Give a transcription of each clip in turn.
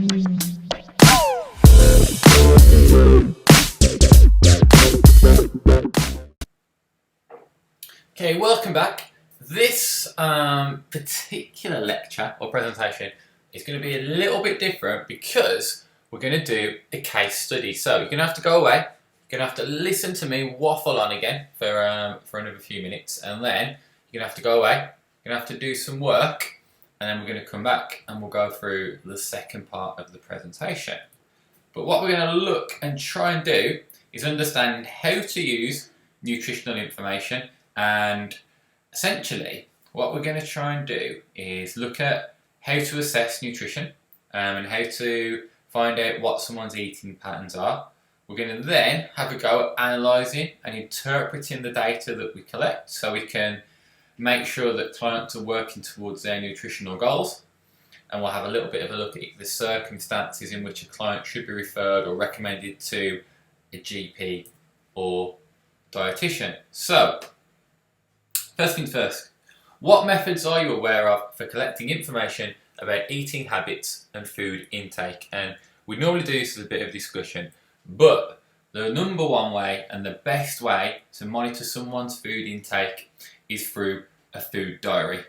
Okay, welcome back. This particular lecture or presentation is going to be a little bit different because we're going to do a case study. So you're going to have to go away, you're going to have to listen to me waffle on again for another few minutes, and then you're going to have to go away, you're going to have to do some work, and then we're going to come back and we'll go through the second part of the presentation. But what we're going to look and try and do is understand how to use nutritional information. And essentially, what we're going to try and do is look at how to assess nutrition and how to find out what someone's eating patterns are. We're going to then have a go at analysing and interpreting the data that we collect so we can make sure that clients are working towards their nutritional goals. And we'll have a little bit of a look at the circumstances in which a client should be referred or recommended to a GP or dietitian. So, first things first, what methods are you aware of for collecting information about eating habits and food intake? And we normally do this as a bit of discussion, but the number one way and the best way to monitor someone's food intake is through a food diary.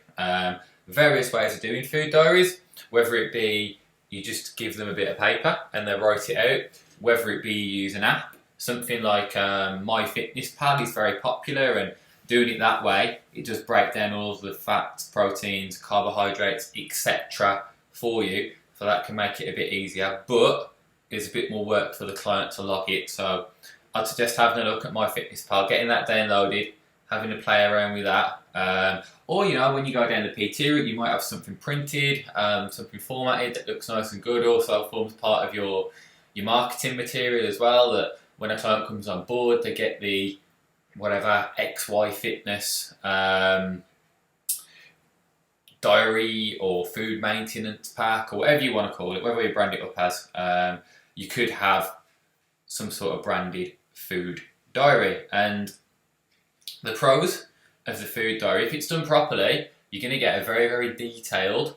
Various ways of doing food diaries, whether it be you just give them a bit of paper and they write it out, whether it be you use an app, something like MyFitnessPal is very popular, and doing it that way, it does break down all of the fats, proteins, carbohydrates, etc. for you, so that can make it a bit easier, but it's a bit more work for the client to log it. So I'd suggest having a look at MyFitnessPal, getting that downloaded, having a play around with that. Or, you know, when you go down the PT route, you might have something printed, something formatted that looks nice and good, also forms part of your marketing material as well, that when a client comes on board, they get the whatever XY fitness diary or food maintenance pack or whatever you want to call it, whatever you brand it up as. You could have some sort of branded food diary. And the pros of the food diary, if it's done properly, you're going to get a very, very detailed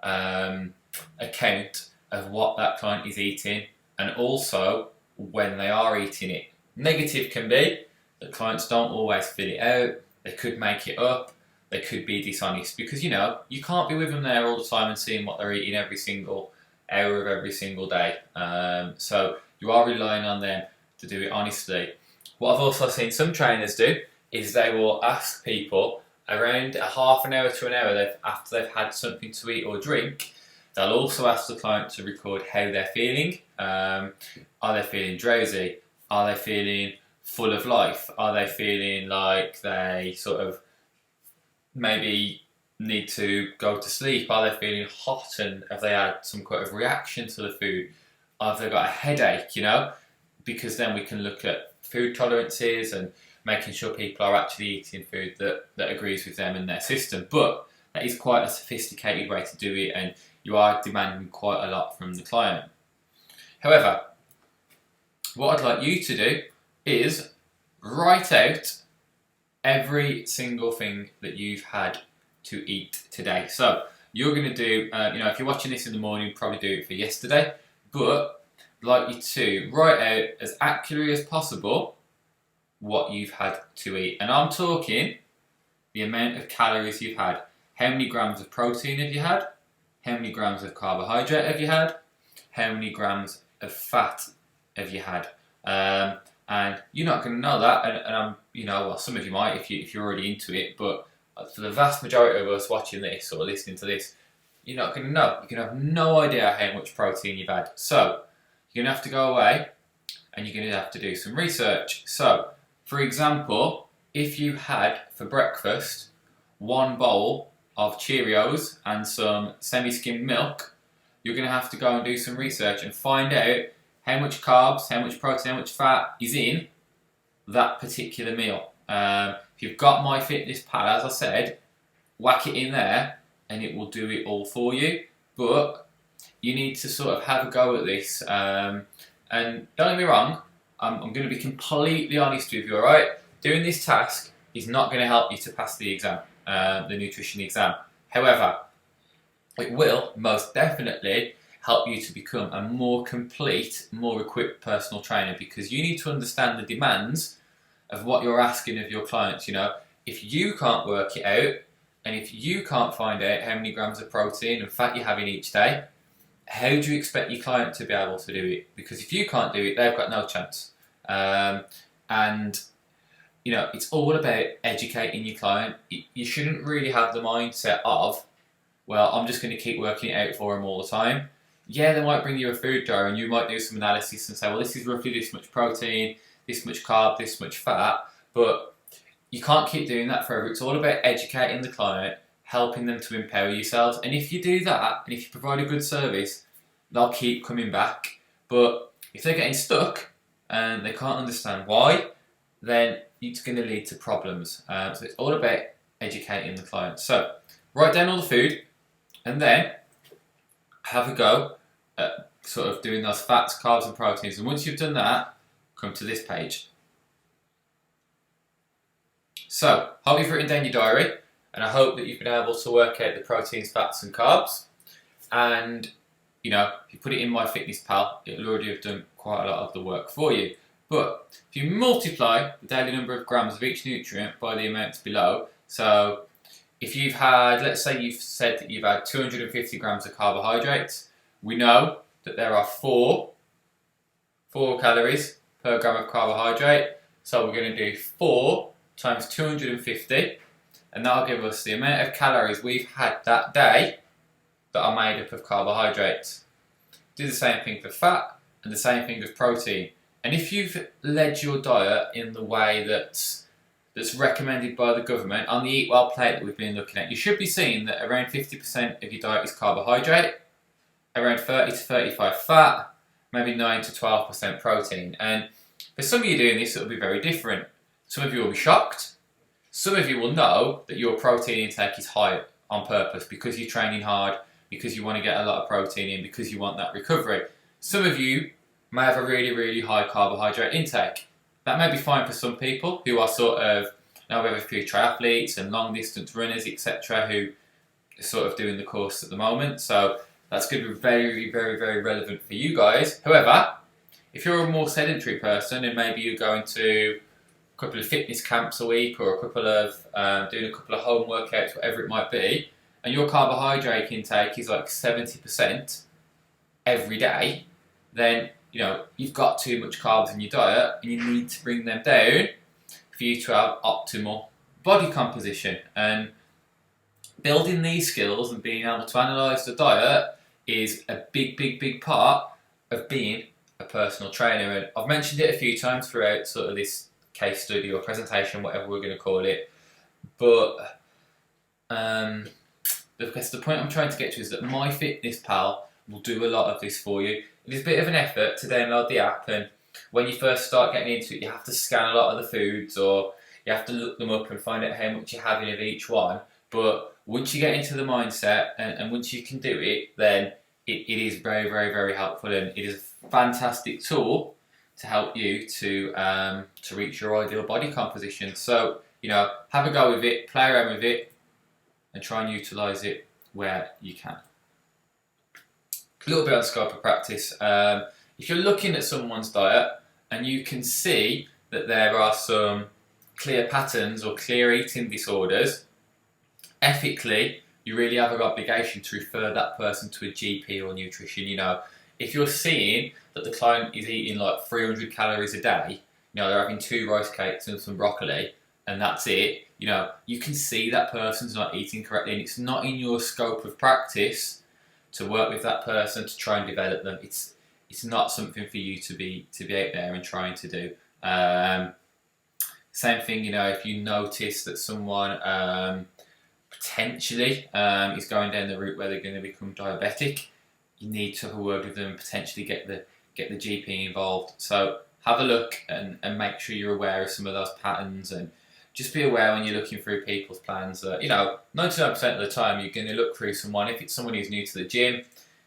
account of what that client is eating and also when they are eating it. Negative can be that clients don't always fill it out, they could make it up, they could be dishonest, because you know, you can't be with them there all the time and seeing what they're eating every single hour of every single day. So you are relying on them to do it honestly. What I've also seen some trainers do is they will ask people around a half an hour to an hour after they've had something to eat or drink, they'll also ask the client to record how they're feeling. Are they feeling drowsy? Are they feeling full of life? Are they feeling like they sort of maybe need to go to sleep? Are they feeling hot, and have they had some kind of reaction to the food? Have they got a headache, you know? Because then we can look at food tolerances and making sure people are actually eating food that agrees with them and their system. But that is quite a sophisticated way to do it, and you are demanding quite a lot from the client. However, what I'd like you to do is write out every single thing that you've had to eat today. So you're going to do, if you're watching this in the morning, probably do it for yesterday, but I'd like you to write out as accurately as possible what you've had to eat. And I'm talking the amount of calories you've had. How many grams of protein have you had? How many grams of carbohydrate have you had? How many grams of fat have you had? And you're not going to know that, and well, some of you might if you're already into it, but for the vast majority of us watching this or listening to this, you're not going to know. You're going to have no idea how much protein you've had. So you're going to have to go away and you're going to have to do some research. So, for example, if you had for breakfast one bowl of Cheerios and some semi-skimmed milk, you're going to have to go and do some research and find out how much carbs, how much protein, how much fat is in that particular meal. If you've got MyFitnessPal, as I said, whack it in there and it will do it all for you. But you need to sort of have a go at this. And don't get me wrong, I'm going to be completely honest with you, alright? Doing this task is not going to help you to pass the exam, the nutrition exam. However, it will most definitely help you to become a more complete, more equipped personal trainer, because you need to understand the demands of what you're asking of your clients. If you can't work it out, and if you can't find out how many grams of protein and fat you're having each day, how do you expect your client to be able to do it? Because if you can't do it, they've got no chance. And it's all about educating your client. You shouldn't really have the mindset of, well, I'm just going to keep working it out for them all the time. Yeah, they might bring you a food jar and you might do some analysis and say, well, this is roughly this much protein, this much carb, this much fat, but you can't keep doing that forever. It's all about educating the client, helping them to empower yourselves. And if you do that, and if you provide a good service, they'll keep coming back. But if they're getting stuck and they can't understand why, then it's going to lead to problems. So it's all about educating the client. So write down all the food and then have a go at sort of doing those fats, carbs and proteins. And once you've done that, come to this page. So, hope you've written down your diary, and I hope that you've been able to work out the proteins, fats and carbs. And, if you put it in MyFitnessPal, it'll already have done quite a lot of the work for you. But if you multiply the daily number of grams of each nutrient by the amounts below, so if you've had, let's say you've said that you've had 250 grams of carbohydrates, we know that there are four calories per gram of carbohydrate. So we're going to do 4 times 250, and that'll give us the amount of calories we've had that day that are made up of carbohydrates. Do the same thing for fat and the same thing with protein. And if you've led your diet in the way that's recommended by the government on the Eat Well plate that we've been looking at, you should be seeing that around 50% of your diet is carbohydrate, around 30 to 35 fat, maybe 9 to 12% protein. And for some of you doing this, it'll be very different. Some of you will be shocked. Some of you will know that your protein intake is high on purpose because you're training hard, because you want to get a lot of protein in, because you want that recovery. Some of you may have a really, really high carbohydrate intake. That may be fine for some people who are sort of, we have a few triathletes and long distance runners, etc., who are sort of doing the course at the moment. So that's going to be very, very, very relevant for you guys. However, if you're a more sedentary person and maybe you're going to a couple of fitness camps a week or a couple of doing a couple of home workouts, whatever it might be, and your carbohydrate intake is like 70% every day, then you've got too much carbs in your diet and you need to bring them down for you to have optimal body composition. And building these skills and being able to analyse the diet is a big, big, big part of being a personal trainer. And I've mentioned it a few times throughout sort of this case study or presentation, whatever we're going to call it. But the point I'm trying to get to is that MyFitnessPal will do a lot of this for you. It is a bit of an effort to download the app, and when you first start getting into it, you have to scan a lot of the foods, or you have to look them up and find out how much you're having of each one. But once you get into the mindset and once you can do it, then it is very, very, very helpful, and it is a fantastic tool to help you to reach your ideal body composition. So, have a go with it, play around with it, and try and utilise it where you can. A little bit on scope of practice. If you're looking at someone's diet and you can see that there are some clear patterns or clear eating disorders, ethically, you really have an obligation to refer that person to a GP or nutrition. If you're seeing that the client is eating like 300 calories a day, they're having 2 rice cakes and some broccoli, and that's it, you can see that person's not eating correctly, and it's not in your scope of practice to work with that person to try and develop them. It's not something for you to be out there and trying to do. Same thing, if you notice that someone potentially is going down the route where they're going to become diabetic, you need to have a word with them and potentially get the GP involved. So have a look and make sure you're aware of some of those patterns, and just be aware when you're looking through people's plans that 99% of the time you're going to look through someone. If it's someone who's new to the gym,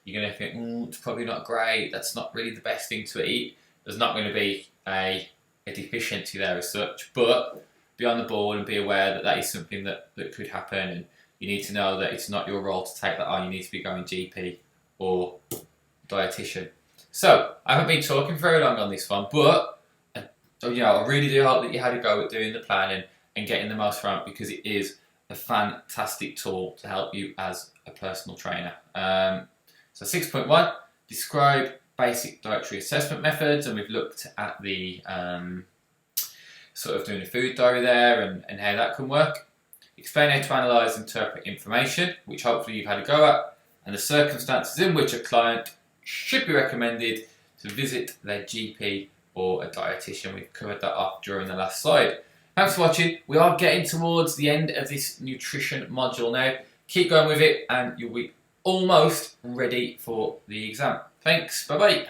you're going to think, it's probably not great, that's not really the best thing to eat. There's not going to be a deficiency there as such, but be on the ball and be aware that is something that could happen, and you need to know that it's not your role to take that on. You need to be going GP or dietitian. So I haven't been talking very long on this one, but I really do hope that you had a go at doing the planning and getting the most from it, because it is a fantastic tool to help you as a personal trainer. So 6.1, describe basic dietary assessment methods, and we've looked at the sort of doing a food diary there and how that can work. Explain how to analyse and interpret information, which hopefully you've had a go at, and the circumstances in which a client should be recommended to visit their GP or a dietitian. We've covered that off during the last slide. Thanks for watching. We are getting towards the end of this nutrition module now. Keep going with it and you'll be almost ready for the exam. Thanks, bye bye.